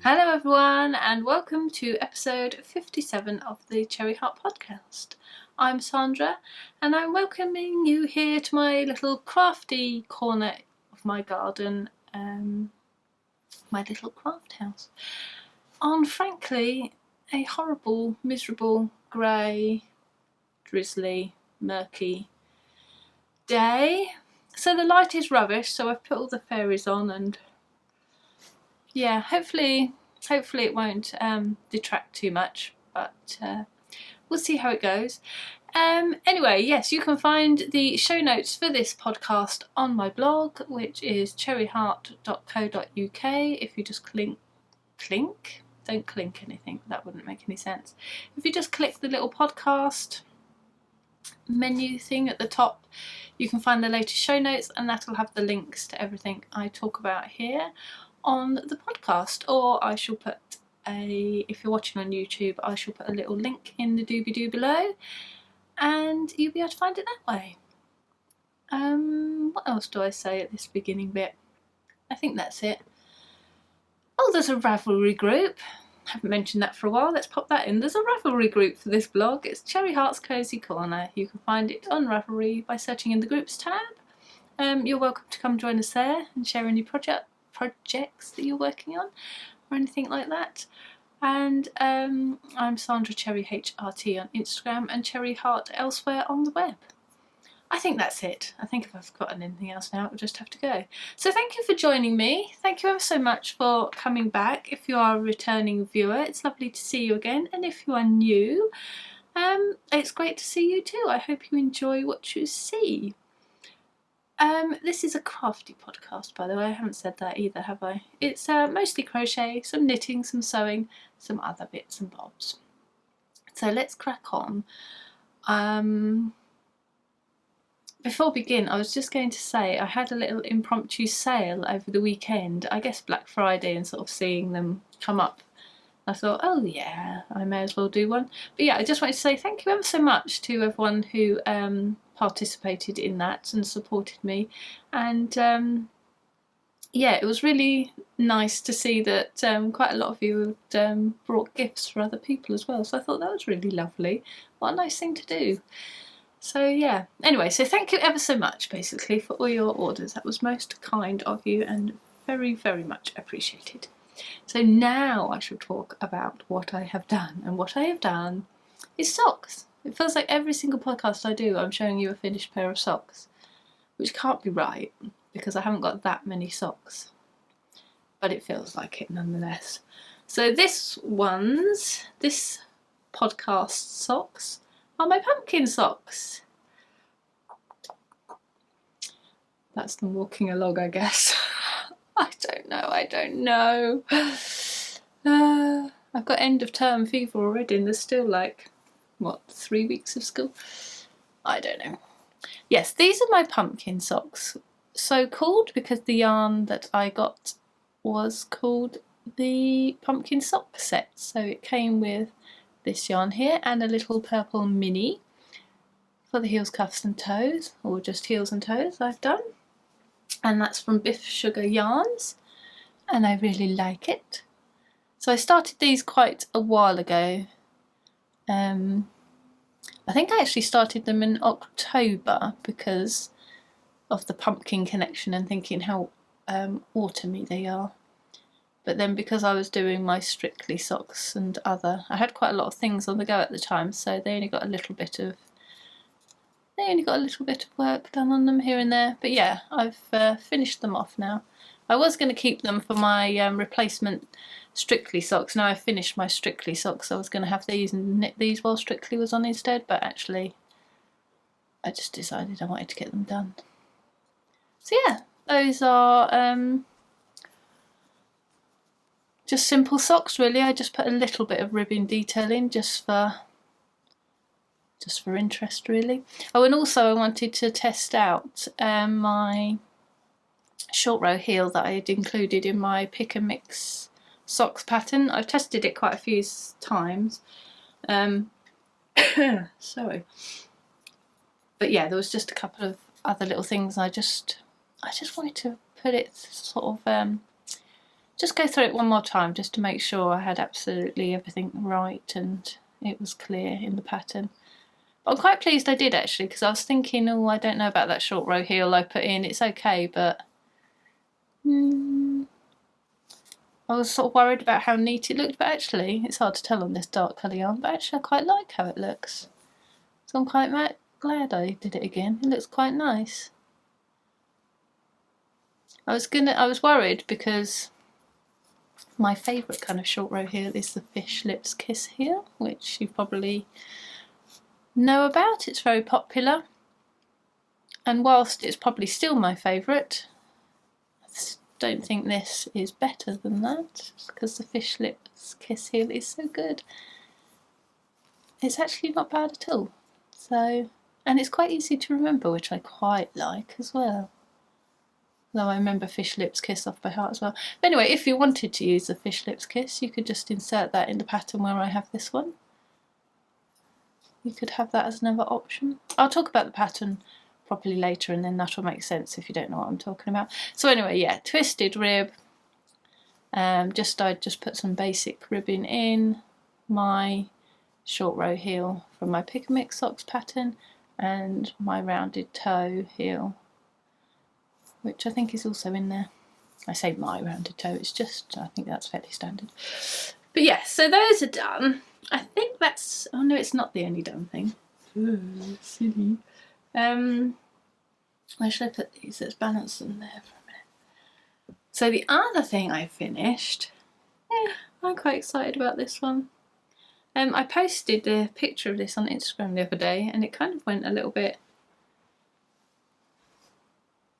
Hello everyone and welcome to episode 57 of the Cherry Heart podcast. I'm Sandra and I'm welcoming you here to my little crafty corner of my garden, my little craft house, on frankly a horrible, miserable, grey, drizzly, murky day. So the light is rubbish, so I've put all the fairies on and yeah, hopefully it won't detract too much, but we'll see how it goes. Anyway, yes, you can find the show notes for this podcast on my blog, which is cherryheart.co.uk. If you just don't clink anything, that wouldn't make any sense. If you just click the little podcast menu thing at the top, you can find the latest show notes, and that'll have the links to everything I talk about here on the podcast. Or I shall put if you're watching on YouTube, I shall put a little link in the doobly-doo below and you'll be able to find it that way. What else do I say at this beginning bit? I think that's it. Oh, there's a Ravelry group. Haven't mentioned that for a while. Let's pop that in. There's a Ravelry group for this blog. It's Cherry Heart's Cozy Corner. You can find it on Ravelry by searching in the groups tab. You're welcome to come join us there and share any projects that you're working on or anything like that. And I'm Sandra Cherry HRT on Instagram and Cherry Heart elsewhere on the web. I think that's it. I think if I've forgotten anything else now, we'll just have to go. So thank you for joining me. Thank you ever so much for coming back. If you are a returning viewer, it's lovely to see you again. And if you are new, it's great to see you too. I hope you enjoy what you see. This is a crafty podcast, by the way. I haven't said that either, have I? It's mostly crochet, some knitting, some sewing, some other bits and bobs. So let's crack on. Before we begin, I was just going to say I had a little impromptu sale over the weekend. I guess Black Friday, and sort of seeing them come up, I thought, oh yeah, I may as well do one. But yeah, I just wanted to say thank you ever so much to everyone who participated in that and supported me. And yeah, it was really nice to see that quite a lot of you had brought gifts for other people as well. So I thought that was really lovely. What a nice thing to do. So yeah, anyway, so thank you ever so much basically for all your orders. That was most kind of you and very, very much appreciated. So now I shall talk about what I have done, and what I have done is socks. It feels like every single podcast I do I'm showing you a finished pair of socks, which can't be right because I haven't got that many socks, but it feels like it nonetheless. So this podcast socks are my pumpkin socks. That's them walking along, I guess. I don't know. I've got end of term fever already and there's still 3 weeks of school? I don't know. Yes, these are my pumpkin socks. So called because the yarn that I got was called the pumpkin sock set. So it came with this yarn here and a little purple mini for the heels, cuffs and toes, or just heels and toes I've done. And that's from Biff Sugar Yarns, and I really like it. So I started these quite a while ago. I think I actually started them in October because of the pumpkin connection and thinking how autumny they are. But then because I was doing my Strictly socks and I had quite a lot of things on the go at the time, so they only got a little bit of work done on them here and there. But yeah, I've finished them off now. I was going to keep them for my replacement Strictly socks. Now I've finished my Strictly socks. I was going to have these and knit these while Strictly was on instead, but actually I just decided I wanted to get them done. So yeah, those are just simple socks really. I just put a little bit of ribbon detail in just for interest really. Oh, and also I wanted to test out my short row heel that I had included in my pick and mix socks pattern. I've tested it quite a few times. Sorry. But yeah, there was just a couple of other little things I just wanted to put it sort of just go through it one more time just to make sure I had absolutely everything right and it was clear in the pattern. But I'm quite pleased I did actually, because I was thinking, oh, I don't know about that short row heel I put in, it's okay, but I was sort of worried about how neat it looked, but actually it's hard to tell on this dark colour yarn, but actually I quite like how it looks. So I'm quite glad I did it again. It looks quite nice. I was worried because my favourite kind of short row heel is the Fish Lips Kiss heel, which you probably know about. It's very popular, and whilst it's probably still my favourite, I don't think this is better than that, because the Fish Lips Kiss heel is so good. It's actually not bad at all. So, and it's quite easy to remember, which I quite like as well. Though I remember Fish Lips Kiss off by heart as well. But anyway, if you wanted to use the Fish Lips Kiss, you could just insert that in the pattern where I have this one. You could have that as another option. I'll talk about the pattern properly later, and then that'll make sense if you don't know what I'm talking about. So anyway, yeah, twisted rib. I just put some basic ribbing in, my short row heel from my Pick & Mix Socks pattern, and my rounded toe heel, which I think is also in there. I say my rounded toe, it's just, I think that's fairly standard. But yeah, so those are done. I think that's, oh no, it's not the only done thing. Ooh, silly. Where should I put these? Let's balance them there for a minute. So the other thing I finished, I'm quite excited about this one. I posted a picture of this on Instagram the other day, and it kind of went a little bit,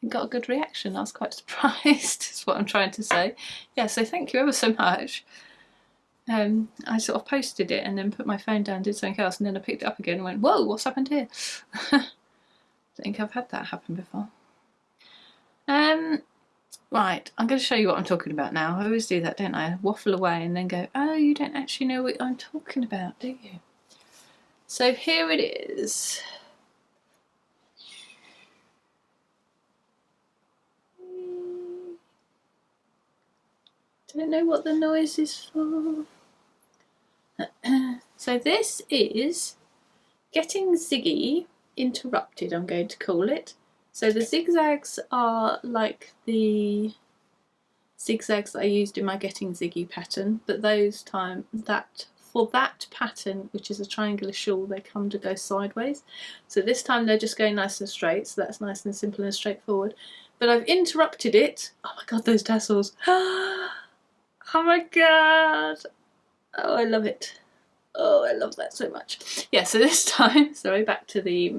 it got a good reaction. I was quite surprised, is what I'm trying to say. Yeah, so thank you ever so much. I sort of posted it and then put my phone down, did something else, and then I picked it up again and went, whoa, what's happened here? I think I've had that happen before. Right, I'm going to show you what I'm talking about now. I always do that, don't I? Waffle away and then go, oh, you don't actually know what I'm talking about, do you? So here it is. Don't know what the noise is for. So this is Getting Ziggy Interrupted, I'm going to call it. So the zigzags are like the zigzags that I used in my Getting Ziggy pattern, but for that pattern, which is a triangular shawl, they come to go sideways. So this time they're just going nice and straight, so that's nice and simple and straightforward. But I've interrupted it. Oh my god, those tassels. Oh my god. Oh, I love it. Oh, I love that so much. Yeah, so this time, sorry, back to the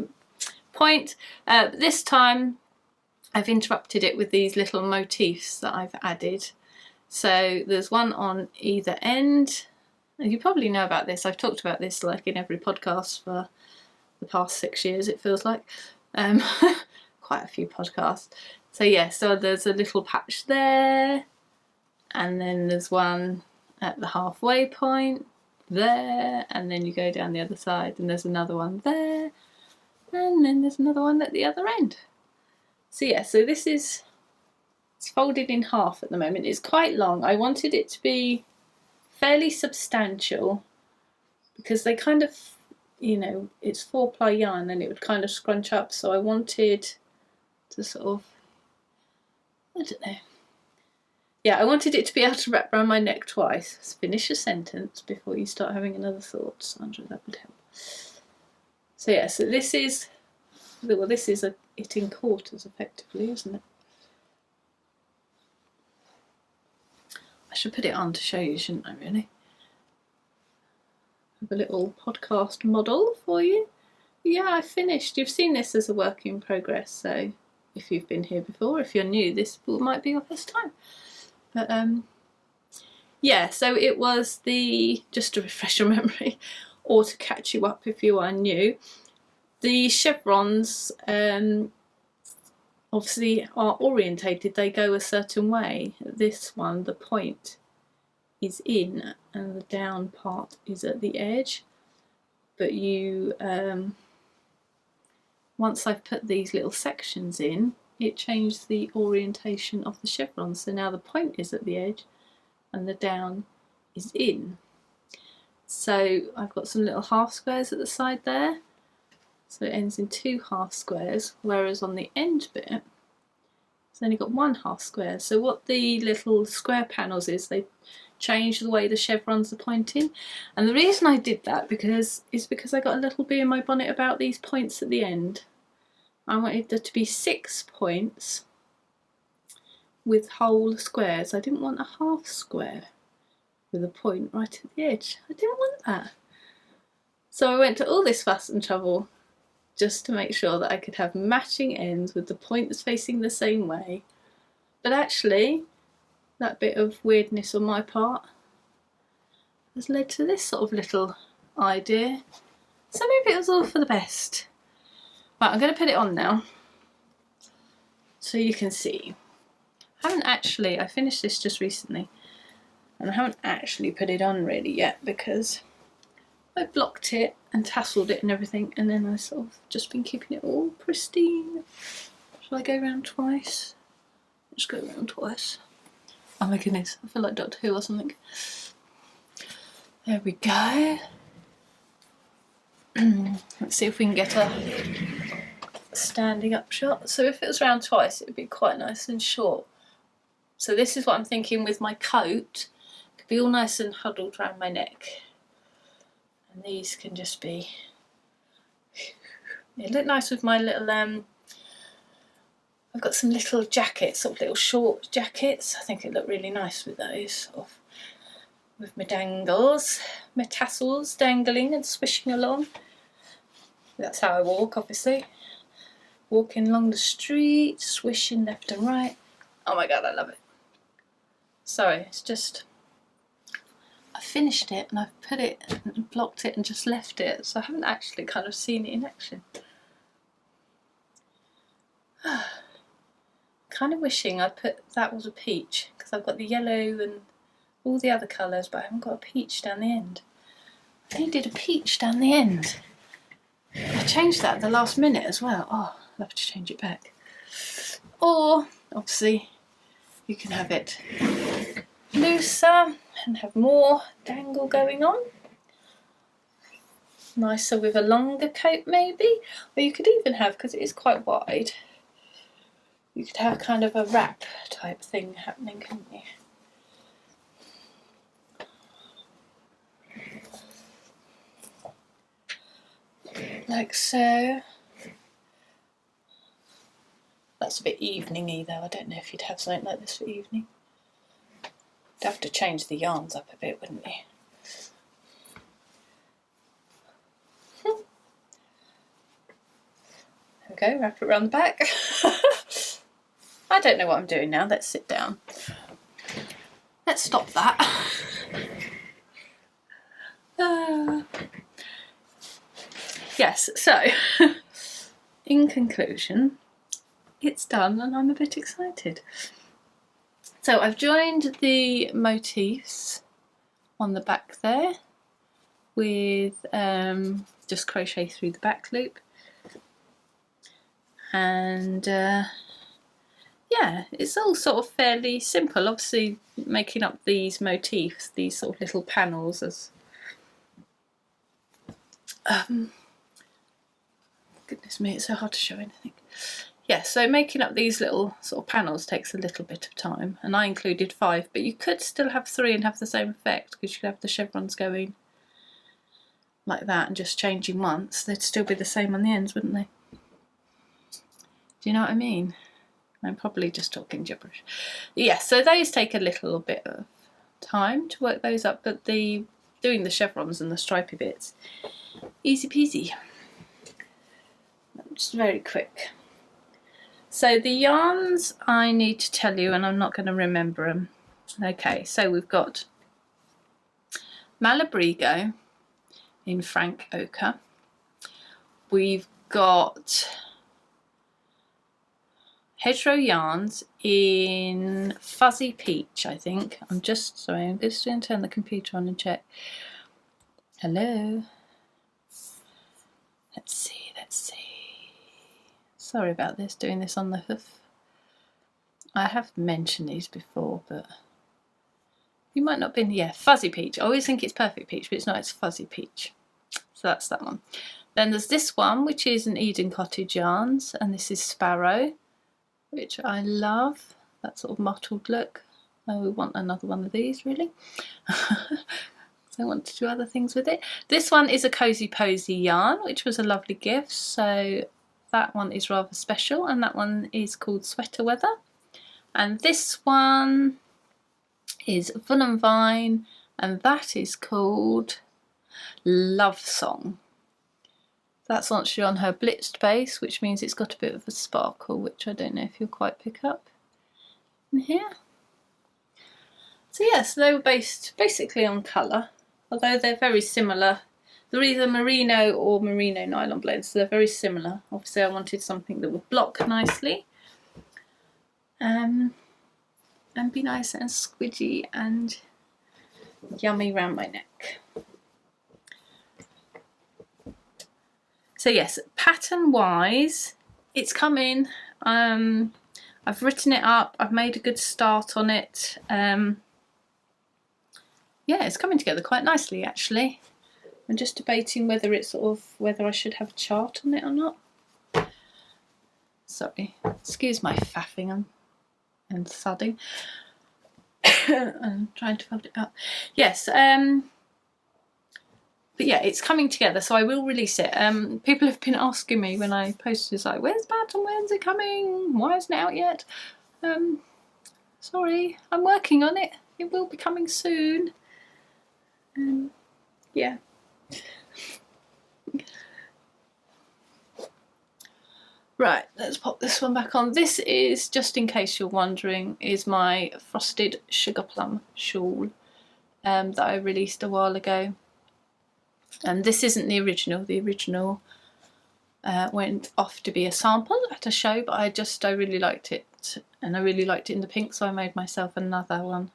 point. This time I've interrupted it with these little motifs that I've added. So there's one on either end. You probably know about this. I've talked about this like in every podcast for the past 6 years, it feels like. Quite a few podcasts. So yeah, so there's a little patch there, and then there's one at the halfway point there, and then you go down the other side and there's another one there, and then there's another one at the other end. So yeah, so this is, it's folded in half at the moment. It's quite long. I wanted it to be fairly substantial because they kind of, you know, it's 4-ply yarn and it would kind of scrunch up, so I wanted to sort of, I don't know. Yeah, I wanted it to be able to wrap around my neck twice. Let's finish a sentence before you start having another thought, Sandra, that would help. So yeah, so this is, well, this is it in quarters effectively, isn't it? I should put it on to show you, shouldn't I, really? Have a little podcast model for you. Yeah, I finished. You've seen this as a work in progress, so if you've been here before, if you're new, this might be your first time. But yeah, so it was the, just to refresh your memory, or to catch you up if you are new, the chevrons obviously are orientated, they go a certain way. This one, the point is in and the down part is at the edge, but you once I've put these little sections in, it changed the orientation of the chevron, so now the point is at the edge and the down is in. So I've got some little half squares at the side there, so it ends in 2 half squares, whereas on the end bit it's only got 1 half square. So what the little square panels is, they change the way the chevrons are pointing, and the reason I did that is because I got a little bee in my bonnet about these points at the end. I wanted there to be 6 points with whole squares. I didn't want a half square with a point right at the edge. I didn't want that. So I went to all this fuss and trouble just to make sure that I could have matching ends with the points facing the same way. But actually, that bit of weirdness on my part has led to this sort of little idea. So maybe it was all for the best. Right, I'm going to put it on now so you can see. I finished this just recently, and I haven't actually put it on really yet because I blocked it and tasseled it and everything, and then I sort of just been keeping it all pristine. Shall I go around twice? Let's go around twice. Oh my goodness, I feel like Doctor Who or something. There we go. Let's see if we can get a standing up shot. So if it was round twice, it would be quite nice and short. So this is what I'm thinking with my coat. It could be all nice and huddled around my neck. And these can just be... They look nice with my little... I've got some little jackets, sort of little short jackets. I think it looked really nice with those, sort of, with my dangles, my tassels dangling and swishing along. That's how I walk, obviously. Walking along the street, swishing left and right. Oh my god, I love it. Sorry, it's just... I finished it and I've put it and blocked it and just left it, so I haven't actually kind of seen it in action. Kind of wishing I'd put that was a peach, because I've got the yellow and all the other colours, but I haven't got a peach down the end. I needed a peach down the end. I changed that at the last minute as well. Oh, I'll have to change it back. Or, obviously, you can have it looser and have more dangle going on. Nicer with a longer coat maybe. Or you could even have, because it is quite wide, you could have kind of a wrap type thing happening, couldn't you? Like so. That's a bit evening-y though. I don't know if you'd have something like this for evening. You'd have to change the yarns up a bit, wouldn't you? There we go, wrap it around the back. I don't know what I'm doing now. Let's sit down. Let's stop that. Yes, so in conclusion, it's done and I'm a bit excited. So I've joined the motifs on the back there with just crochet through the back loop, and yeah, it's all sort of fairly simple. Obviously making up these motifs, these sort of little panels as goodness me, it's so hard to show anything. Yeah, so making up these little sort of panels takes a little bit of time, and I included 5, but you could still have 3 and have the same effect, because you could have the chevrons going like that and just changing once. They'd still be the same on the ends, wouldn't they? Do you know what I mean? I'm probably just talking gibberish. Yeah, so those take a little bit of time to work those up, but doing the chevrons and the stripy bits, easy peasy. Just very quick. So the yarns I need to tell you, and I'm not going to remember them. Okay, so we've got Malabrigo in Frank Ochre. We've got Hedgerow Yarns in Fuzzy Peach, I think. I'm just going to turn the computer on and check. Hello. Let's see. Sorry about this, doing this on the hoof. I have mentioned these before, but You might not have been, yeah, Fuzzy Peach. I always think it's Perfect Peach, but it's not, it's Fuzzy Peach. So that's that one. Then there's this one, which is an Eden Cottage yarns, and this is Sparrow, which I love. That sort of mottled look. Oh, we want another one of these, really. So I want to do other things with it. This one is a Cozy Posy yarn, which was a lovely gift. So that one is rather special, and that one is called Sweater Weather. And this one is Fun and Vine, and that is called Love Song. That's actually on her blitzed base, which means it's got a bit of a sparkle, which I don't know if you'll quite pick up in here. So yes, they were based basically on colour, although they're very similar. They're either merino or merino nylon blends, so they're very similar. Obviously I wanted something that would block nicely and be nice and squidgy and yummy around my neck. So yes, pattern wise, it's coming. I've written it up, I've made a good start on it. Yeah, it's coming together quite nicely actually. I'm just debating whether it's whether I should have a chart on it or not. Sorry, excuse my faffing and thudding. I'm trying to fold it up. Yes, but yeah, it's coming together, so I will release it. People have been asking me when I posted, it's like, where's pattern, when's it coming? Why isn't it out yet? Sorry, I'm working on it. It will be coming soon. Yeah. Right, let's pop this one back on. This is, just in case you're wondering, is my Frosted Sugar Plum shawl that I released a while ago. And this isn't the original. The original went off to be a sample at a show, but I really liked it, and I really liked it in the pink, so I made myself another one.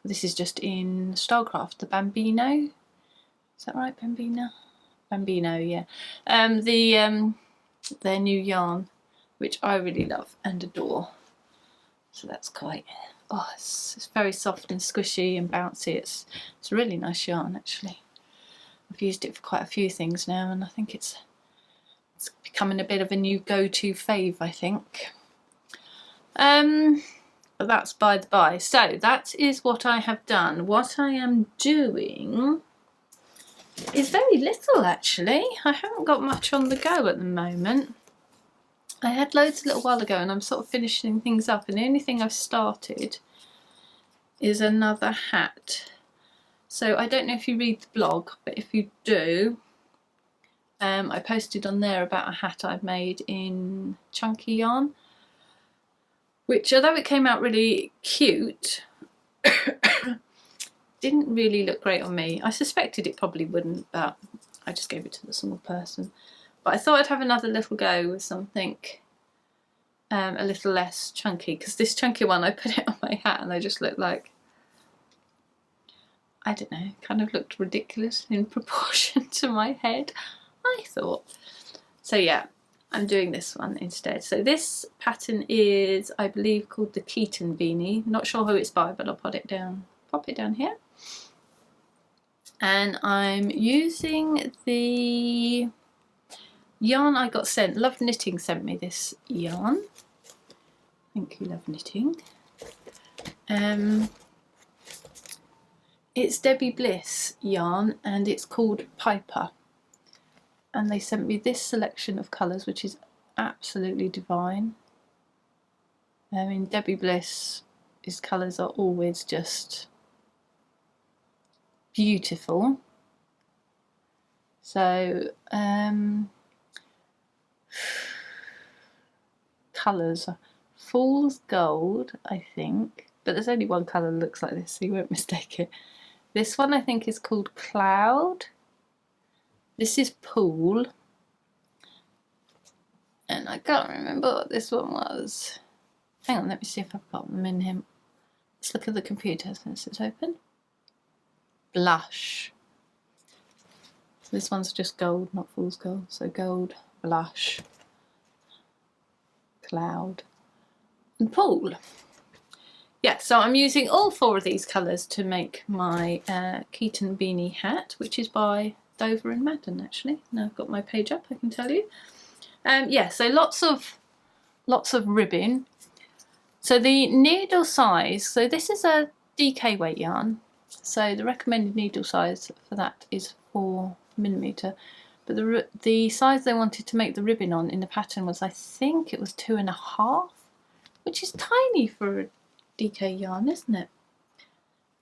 This is just in Stylecraft, the Bambino. Is that right, Bambino? Bambino, yeah. Their new yarn, which I really love and adore. So that's quite, oh, it's very soft and squishy and bouncy. It's a really nice yarn actually. I've used it for quite a few things now, and I think it's becoming a bit of a new go-to fave, I think. But that's by the by. So that is what I have done. What I am doing is very little actually. I haven't got much on the go at the moment. I had loads a little while ago, and I'm sort of finishing things up, and the only thing I've started is another hat. So I don't know if you read the blog, but if you do, I posted on there about a hat I've made in chunky yarn, which, although it came out really cute, didn't really look great on me. I suspected it probably wouldn't, but I just gave it to the small person. But I thought I'd have another little go with something a little less chunky, because this chunky one, I put it on my hat and I just looked like, I don't know, kind of looked ridiculous in proportion to my head, I thought. So yeah, I'm doing this one instead. So this pattern is, I believe, called the Keaton Beanie. Not sure who it's by, but I'll pop it down here. And I'm using the yarn I got sent. Love Knitting sent me this yarn. Thank you, Love Knitting. It's Debbie Bliss yarn, and it's called Piper. And they sent me this selection of colours, which is absolutely divine. I mean, Debbie Bliss, his colours are always just beautiful. So colours are Fool's Gold, I think, but there's only one colour that looks like this, so you won't mistake it. This one I think is called Cloud. This is Pool, and I can't remember what this one was. Hang on, let me see if I've got them in here. Let's look at the computer since it's open. Blush. This one's just gold, not Fool's Gold. So Gold, Blush, Cloud, and Pool. yeah, so I'm using all 4 of these colours to make my Keaton beanie hat, which is by Dover and Madden actually. Now I've got my page up, I can tell you. Yeah, so lots of ribbon. So the needle size, so this is a DK weight yarn, so the recommended needle size for that is 4mm, but the size they wanted to make the ribbon on in the pattern was, I think it was 2.5, which is tiny for a DK yarn, isn't it?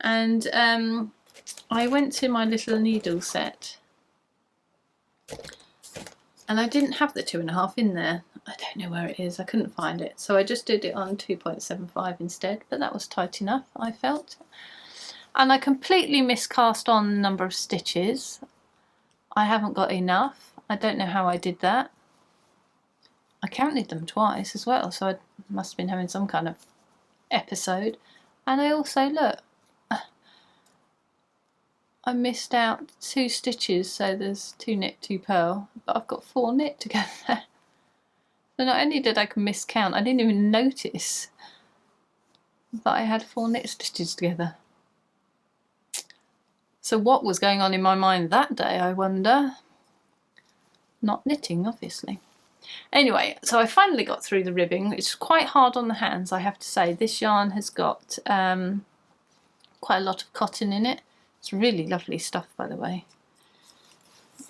And I went to my little needle set and I didn't have the 2.5 in there. I don't know where it is, I couldn't find it. So I just did it on 2.75 instead, but that was tight enough, I felt. And I completely miscast on the number of stitches. I haven't got enough. I don't know how I did that. I counted them twice as well, so I must have been having some kind of episode. And I also, look, I missed out 2 stitches, so there's 2 knit, 2 purl, but I've got 4 knit together. So not only did I miscount, I didn't even notice that I had 4 knit stitches together. So what was going on in my mind that day, I wonder? Not knitting, obviously. Anyway, so I finally got through the ribbing. It's quite hard on the hands, I have to say. This yarn has got quite a lot of cotton in it. It's really lovely stuff, by the way.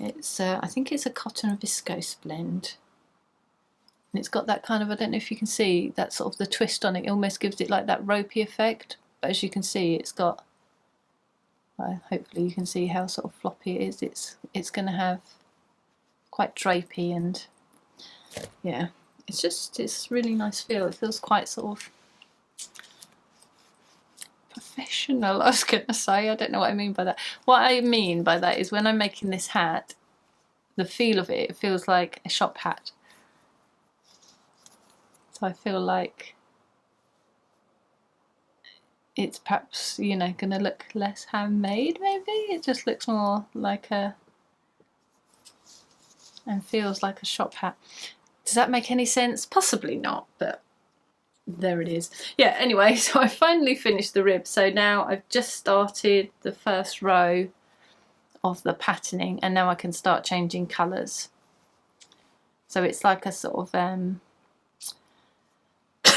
It's I think it's a cotton viscose blend. And it's got that kind of, I don't know if you can see, that sort of the twist on it. It almost gives it like that ropey effect. But as you can see, it's got, hopefully you can see how sort of floppy it is. It's going to have quite drapey, and yeah, it's really nice feel. It feels quite sort of professional, I was going to say. I don't know what I mean by that. What I mean by that is when I'm making this hat, the feel of it feels like a shop hat. So I feel like it's perhaps, you know, going to look less handmade, maybe. It just looks more like a, and feels like a shop hat. Does that make any sense? Possibly not, but there it is. Yeah, anyway, so I finally finished the rib. So now I've just started the first row of the patterning, and now I can start changing colours. So it's like a sort of,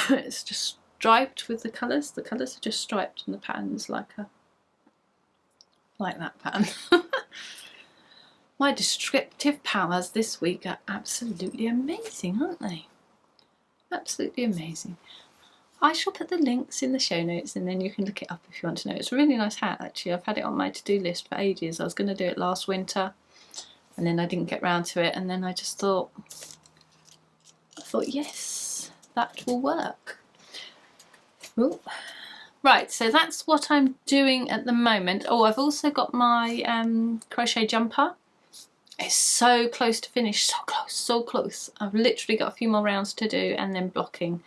it's just striped with the colours. The colours are just striped and the pattern's like that pattern. My descriptive powers this week are absolutely amazing, aren't they? Absolutely amazing. I shall put the links in the show notes and then you can look it up if you want to know. It's a really nice hat actually. I've had it on my to-do list for ages. I was going to do it last winter and then I didn't get round to it, and then I just thought yes, that will work. Ooh. Right, so that's what I'm doing at the moment. Oh, I've also got my crochet jumper. It's so close to finish, so close, so close. I've literally got a few more rounds to do and then blocking.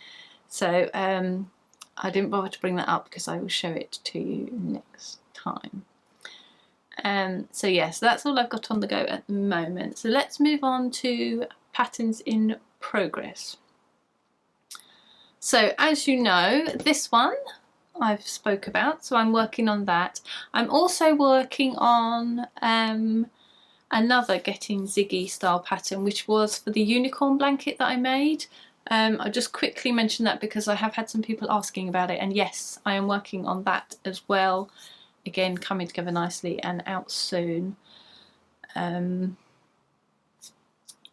So I didn't bother to bring that up because I will show it to you next time. So yes, that's all I've got on the go at the moment. So let's move on to patterns in progress. So as you know, this one I've spoke about, so I'm working on that. I'm also working on another Getting Ziggy style pattern, which was for the unicorn blanket that I made. I'll just quickly mention that because I have had some people asking about it, and yes, I am working on that as well. Again, coming together nicely and out soon.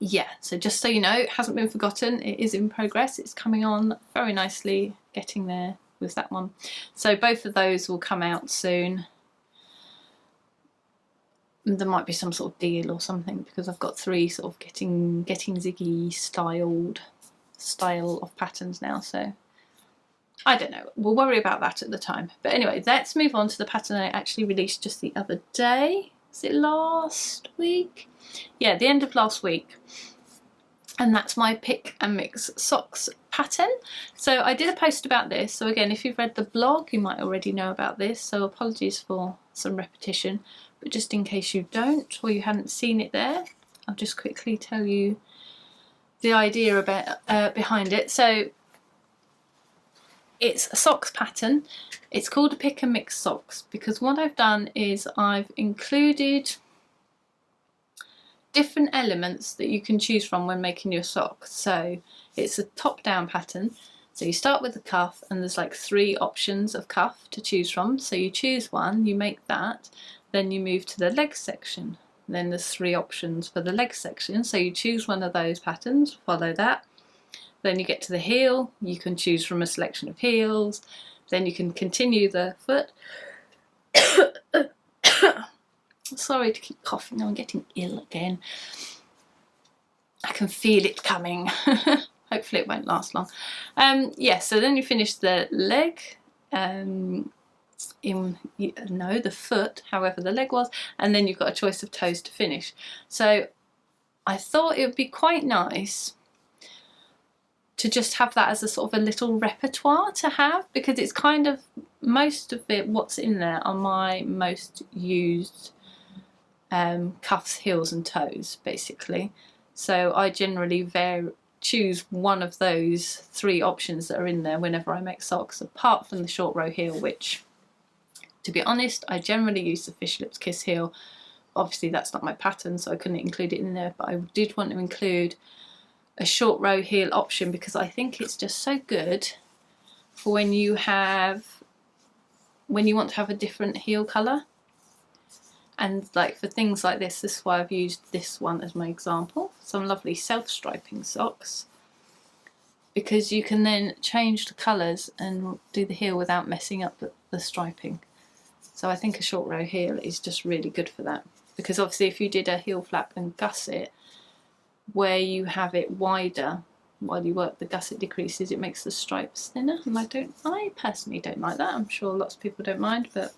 Yeah, so just so you know, it hasn't been forgotten, it is in progress, it's coming on very nicely, getting there with that one. So both of those will come out soon. There might be some sort of deal or something because I've got 3 sort of Getting Ziggy style of patterns now, so I don't know, we'll worry about that at the time. But anyway, let's move on to the pattern I actually released just the other day. Was it last week? Yeah, the end of last week. And that's my pick and mix socks pattern. So I did a post about this. So again, if you've read the blog, you might already know about this. So apologies for some repetition, but just in case you don't or you hadn't seen it there, I'll just quickly tell you the idea about behind it. So it's a socks pattern. It's called a pick and mix socks because what I've done is I've included different elements that you can choose from when making your sock. So it's a top down pattern. So you start with the cuff and there's like 3 options of cuff to choose from. So you choose one, you make that, then you move to the leg section. Then there's 3 options for the leg section. So you choose one of those patterns, follow that. Then you get to the heel, you can choose from a selection of heels. Then you can continue the foot. Sorry to keep coughing, I'm getting ill again. I can feel it coming. Hopefully it won't last long. Yeah, so then you finish the leg, the foot, however the leg was, and then you've got a choice of toes to finish. So I thought it would be quite nice to just have that as a sort of a little repertoire to have, because it's kind of, most of it, what's in there are my most used cuffs, heels and toes basically. So I generally choose one of those 3 options that are in there whenever I make socks, apart from the short row heel, which, to be honest, I generally use the Fish Lips Kiss heel. Obviously that's not my pattern, so I couldn't include it in there, but I did want to include a short row heel option because I think it's just so good for when you want to have a different heel colour. And like for things like this is why I've used this one as my example. Some lovely self-striping socks, because you can then change the colours and do the heel without messing up the striping. So I think a short row heel is just really good for that, because obviously if you did a heel flap and gusset where you have it wider while you work the gusset decreases, it makes the stripes thinner, and I personally don't like that. I'm sure lots of people don't mind, but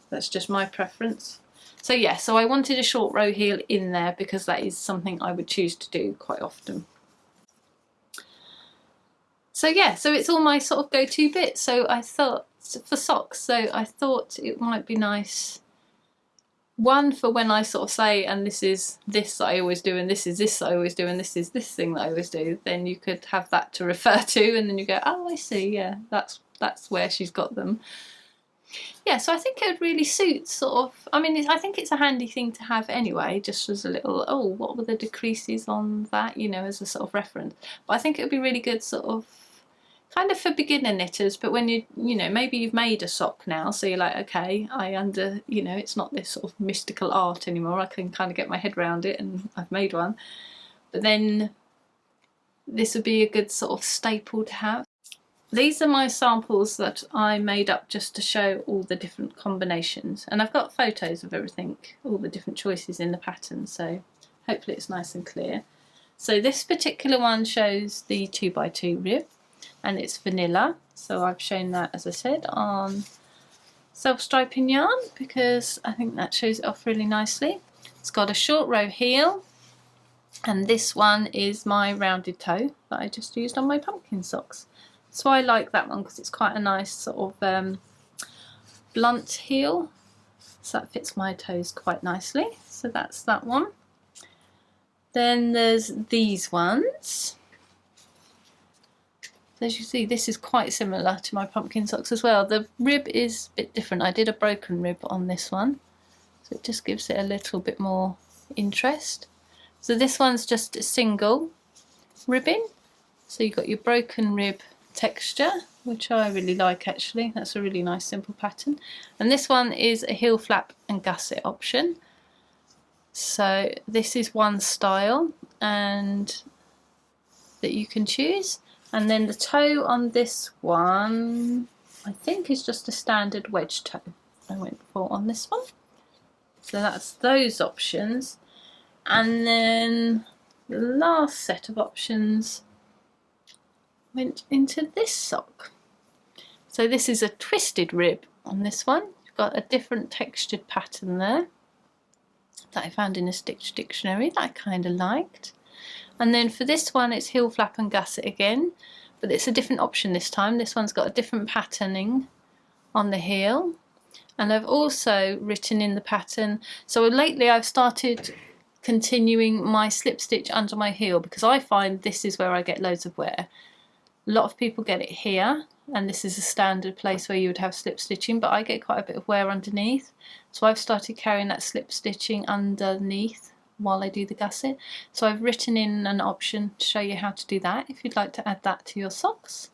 that's just my preference. So yeah, so I wanted a short row heel in there because that is something I would choose to do quite often. So yeah, so it's all my sort of go-to bits. So I thought, for socks, so I thought it might be nice, one for when I sort of say, and this is this that I always do, and this is this that I always do, and this is this thing that I always do, then you could have that to refer to, and then you go, oh, I see, yeah, that's where she's got them. Yeah, so I think it would really suit sort of, I mean, I think it's a handy thing to have anyway, just as a little, oh, what were the decreases on that, you know, as a sort of reference. But I think it would be really good sort of, kind of for beginner knitters, but when you know, maybe you've made a sock now, so you're like, okay, you know, it's not this sort of mystical art anymore, I can kind of get my head around it and I've made one. But then this would be a good sort of staple to have. These are my samples that I made up just to show all the different combinations, and I've got photos of everything, all the different choices in the pattern, so hopefully it's nice and clear. So this particular one shows the 2x2 rib, and it's vanilla, so I've shown that, as I said, on self-striping yarn because I think that shows it off really nicely. It's got a short row heel, and this one is my rounded toe that I just used on my pumpkin socks. So I like that one because it's quite a nice sort of blunt heel, so that fits my toes quite nicely. So that's that one. Then there's these ones. So as you see, this is quite similar to my pumpkin socks as well. The rib is a bit different. I did a broken rib on this one, so it just gives it a little bit more interest. So this one's just a single ribbing. So you've got your broken rib texture, which I really like actually. That's a really nice simple pattern. And this one is a heel flap and gusset option. So this is one style and that you can choose. And then the toe on this one, I think, is just a standard wedge toe I went for on this one. So that's those options. And then the last set of options went into this sock. So this is a twisted rib on this one. You've got a different textured pattern there that I found in a Stitch dictionary that I kind of liked. And then for this one it's heel flap and gusset again, but it's a different option this time. This one's got a different patterning on the heel, and I've also written in the pattern. So lately I've started continuing my slip stitch under my heel because I find this is where I get loads of wear. A lot of people get it here, and this is a standard place where you would have slip stitching, but I get quite a bit of wear underneath, so I've started carrying that slip stitching underneath while I do the gusset. So I've written in an option to show you how to do that if you'd like to add that to your socks.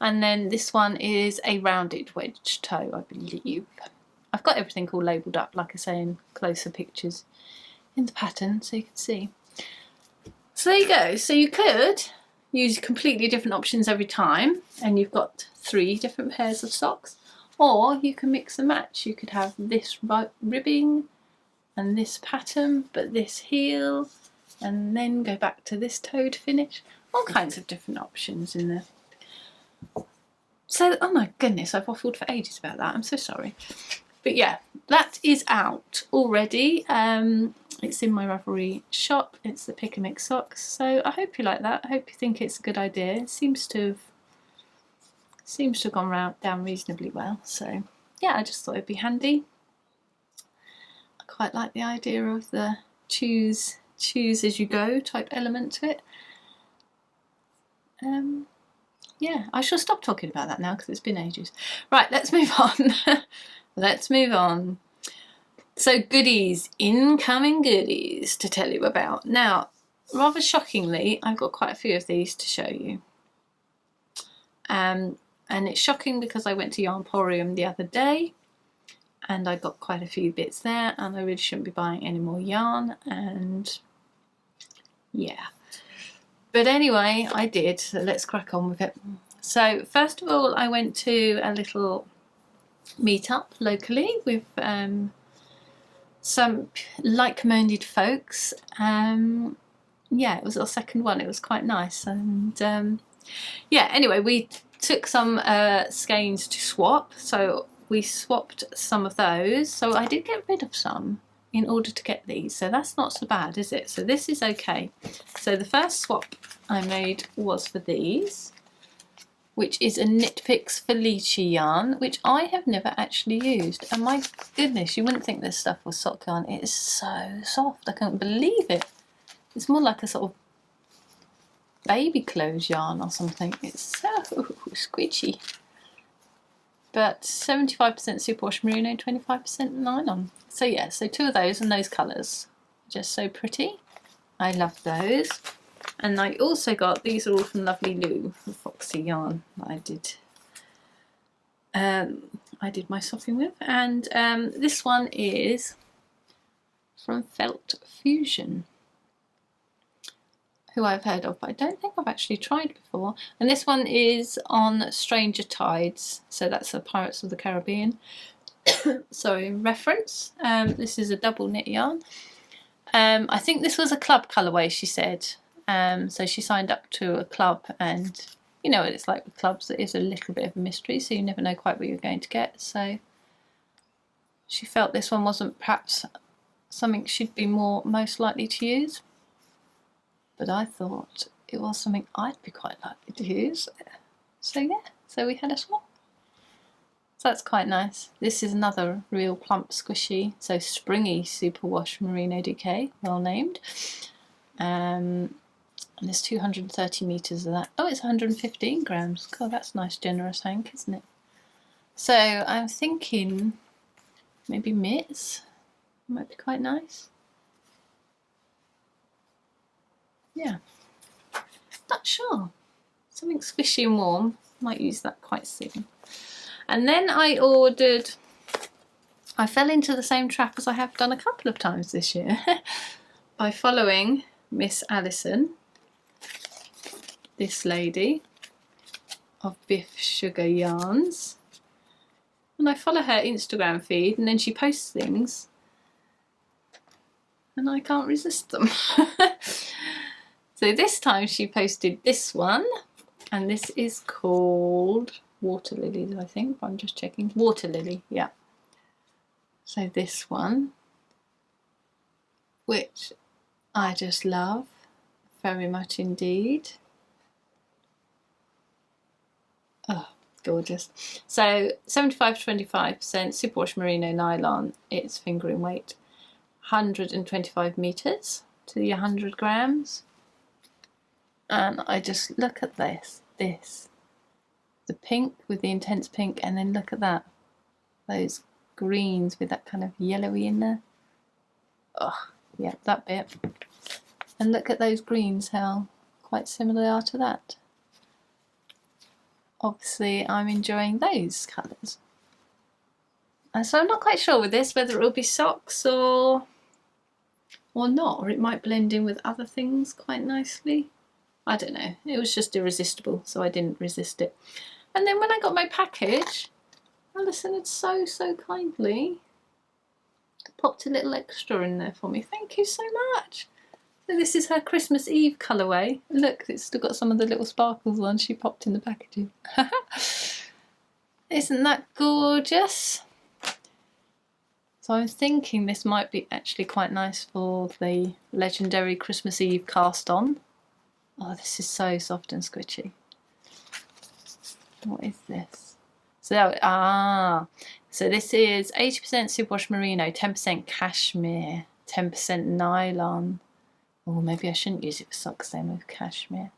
And then this one is a rounded wedge toe, I believe. I've got everything all labelled up, like I say, in closer pictures in the pattern so you can see. So there you go. So you could use completely different options every time, and you've got 3 different pairs of socks, or you can mix and match. You could have this ribbing and this pattern, but this heel, and then go back to this toe to finish. All kinds of different options in there. So, oh my goodness, I've waffled for ages about that. I'm so sorry. But yeah, that is out already. It's in my Ravelry shop. It's the Pick and Mix socks. So I hope you like that. I hope you think it's a good idea. It seems to have gone down reasonably well. So yeah, I just thought it'd be handy. I quite like the idea of the choose as you go type element to it. Yeah, I shall stop talking about that now because it's been ages. Right, let's move on. Let's move on. So goodies, incoming goodies to tell you about. Now, rather shockingly, I've got quite a few of these to show you. And it's shocking because I went to Yarnporium the other day and I got quite a few bits there, and I really shouldn't be buying any more yarn, and yeah. But anyway, I did, so let's crack on with it. So first of all, I went to a little meetup locally with some like-minded folks. Yeah, it was our second one. It was quite nice, and yeah, anyway, we took some skeins to swap, so we swapped some of those. So I did get rid of some in order to get these, so that's not so bad, is it? So this is okay. So the first swap I made was for these, which is a Knit Picks Felicia yarn, which I have never actually used. And my goodness, you wouldn't think this stuff was sock yarn. It is so soft, I can't believe it. It's more like a sort of baby clothes yarn or something. It's so squidgy. But 75% superwash merino, 25% nylon. So yeah, so 2 of those and those colours. Just so pretty. I love those. And I also got, these are all from Lovely Lou, the Foxy yarn that I did my socking with. And this one is from Felt Fusion, who I've heard of, but I don't think I've actually tried before. And this one is on Stranger Tides, so that's the Pirates of the Caribbean. Sorry, reference. This is a double knit yarn. I think this was a club colourway, she said. So she signed up to a club, and you know what it's like with clubs, it is a little bit of a mystery, so you never know quite what you're going to get. So she felt this one wasn't perhaps something she'd be most likely to use, but I thought it was something I'd be quite likely to use. So yeah, so we had a swap. So that's quite nice. This is another real plump squishy, so springy superwash merino DK, well named. And there's 230 metres of that. Oh, it's 115 grams. God, that's nice generous hank, isn't it? So I'm thinking maybe mitts might be quite nice. Yeah, not sure. Something squishy and warm. Might use that quite soon. And then I fell into the same trap as I have done a couple of times this year by following Miss Alison, this lady of Biff Sugar Yarns. And I follow her Instagram feed, and then she posts things and I can't resist them. So this time she posted this one, and this is called Water Lilies, I think. I'm just checking. Water Lily, yeah. So this one, which I just love very much indeed. Oh, gorgeous. So 75 to 25% superwash merino nylon. It's fingering weight. 125 metres to the 100 grams. And I just look at this. this. The pink with the intense pink, and then look at that. Those greens with that kind of yellowy in there. Oh, yeah, that bit. And look at those greens, how quite similar they are to that. Obviously, I'm enjoying those colours. And so I'm not quite sure with this whether it will be socks or not, or it might blend in with other things quite nicely. I don't know. It was just irresistible, so I didn't resist it. And then when I got my package, Alison had so kindly popped a little extra in there for me. Thank you so much. So this is her Christmas Eve colourway. Look, it's still got some of the little sparkles on she popped in the packaging. Isn't that gorgeous? So I'm thinking this might be actually quite nice for the legendary Christmas Eve cast on. Oh, this is so soft and squishy. What is this? So this is 80% superwash merino, 10% cashmere, 10% nylon. Oh, maybe I shouldn't use it for socks then with cashmere.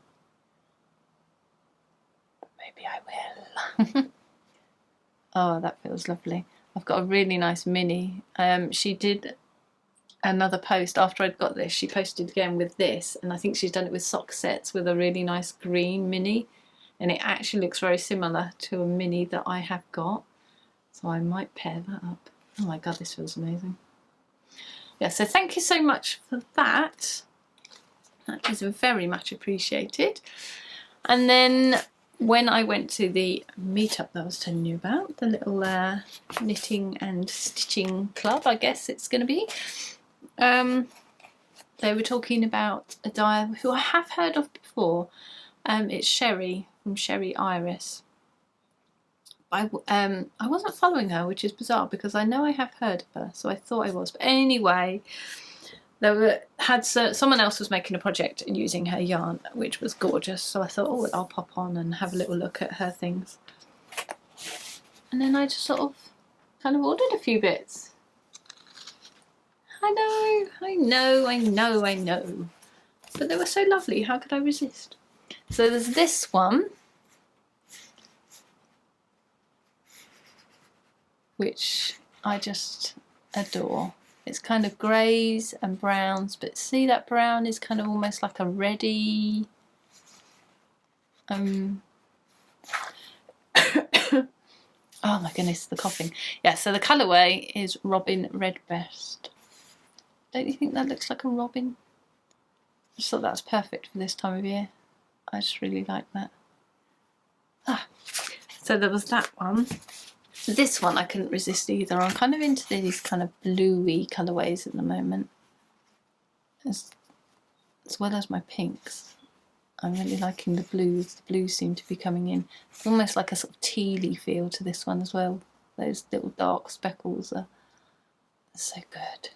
But maybe I will. Oh, that feels lovely. I've got a really nice mini. She did another post after I'd got this. She posted again with this, and I think she's done it with sock sets with a really nice green mini, and it actually looks very similar to a mini that I have got. So I might pair that up. Oh my god, this feels amazing. Yeah, so thank you so much for that. That is very much appreciated. And then when I went to the meetup that I was telling you about, the little knitting and stitching club, I guess it's going to be, they were talking about a dye who I have heard of before. It's Sherry from Sherry Iris. I wasn't following her, which is bizarre because I know I have heard of her, so I thought I was. But anyway, someone else was making a project using her yarn, which was gorgeous. So I thought, oh, I'll pop on and have a little look at her things. And then I just sort of kind of ordered a few bits. I know. But they were so lovely. How could I resist? So there's this one, which I just adore. It's kind of greys and browns, but see that brown is kind of almost like a reddy. Oh my goodness, the coughing. Yeah, so the colourway is Robin Redbreast. Don't you think that looks like a robin? I just thought that's perfect for this time of year. I just really like that. So there was that one. This one I couldn't resist either. I'm kind of into these kind of bluey colourways at the moment, as well as my pinks. I'm really liking the blues. The blues seem to be coming in. It's almost like a sort of tealy feel to this one as well. Those little dark speckles are so good.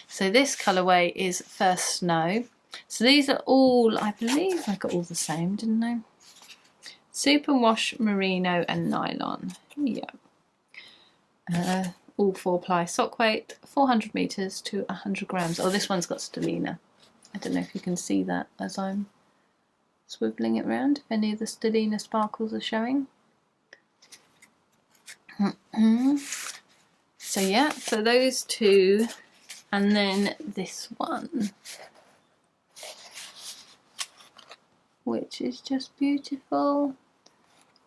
So this colourway is First Snow. So these are all, I believe I got all the same, didn't I? Superwash merino and nylon. Yeah. All 4-ply sock weight, 400 meters to 100 grams. Oh, this one's got stellina. I don't know if you can see that as I'm swiveling it around, if any of the stellina sparkles are showing. So yeah, so those two, and then this one, which is just beautiful.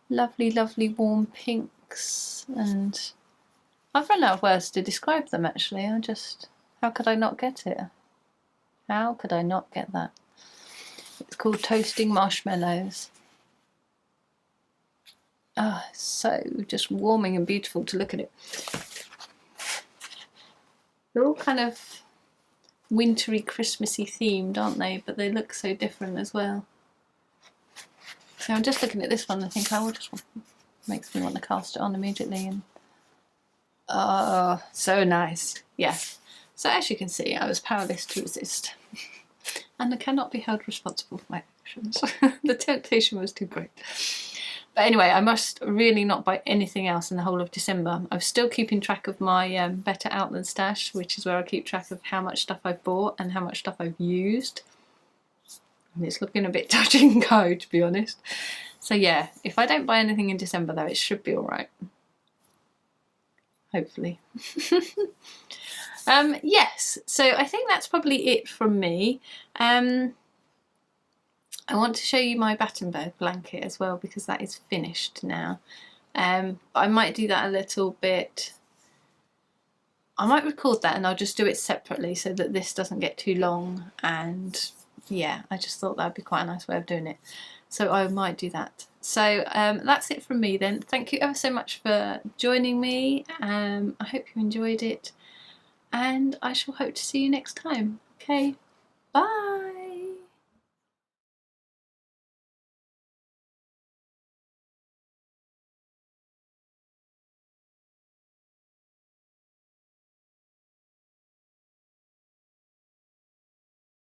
Lovely, lovely warm pinks, and I've run out of words to describe them actually. How could I not get it? How could I not get that? It's called Toasting Marshmallows. Oh, so just warming and beautiful to look at it. They're all kind of wintry, Christmassy themed, aren't they? But they look so different as well. So I'm just looking at this one and I think, oh, just makes me want to cast it on immediately. And oh, so nice. Yeah. So as you can see, I was powerless to resist. And I cannot be held responsible for my actions. The temptation was too great. But anyway, I must really not buy anything else in the whole of December. I'm still keeping track of my Better Outland stash, which is where I keep track of how much stuff I've bought and how much stuff I've used. and it's looking a bit touch and go, to be honest. So yeah, if I don't buy anything in December though, it should be alright. Hopefully. Yes, so I think that's probably it from me. I want to show you my Battenberg blanket as well, because that is finished now. But I might do that a little bit. I might record that and I'll just do it separately so that this doesn't get too long, and yeah, I just thought that would be quite a nice way of doing it. So I might do that. So that's it from me then. Thank you ever so much for joining me. I hope you enjoyed it, and I shall hope to see you next time. Okay, bye!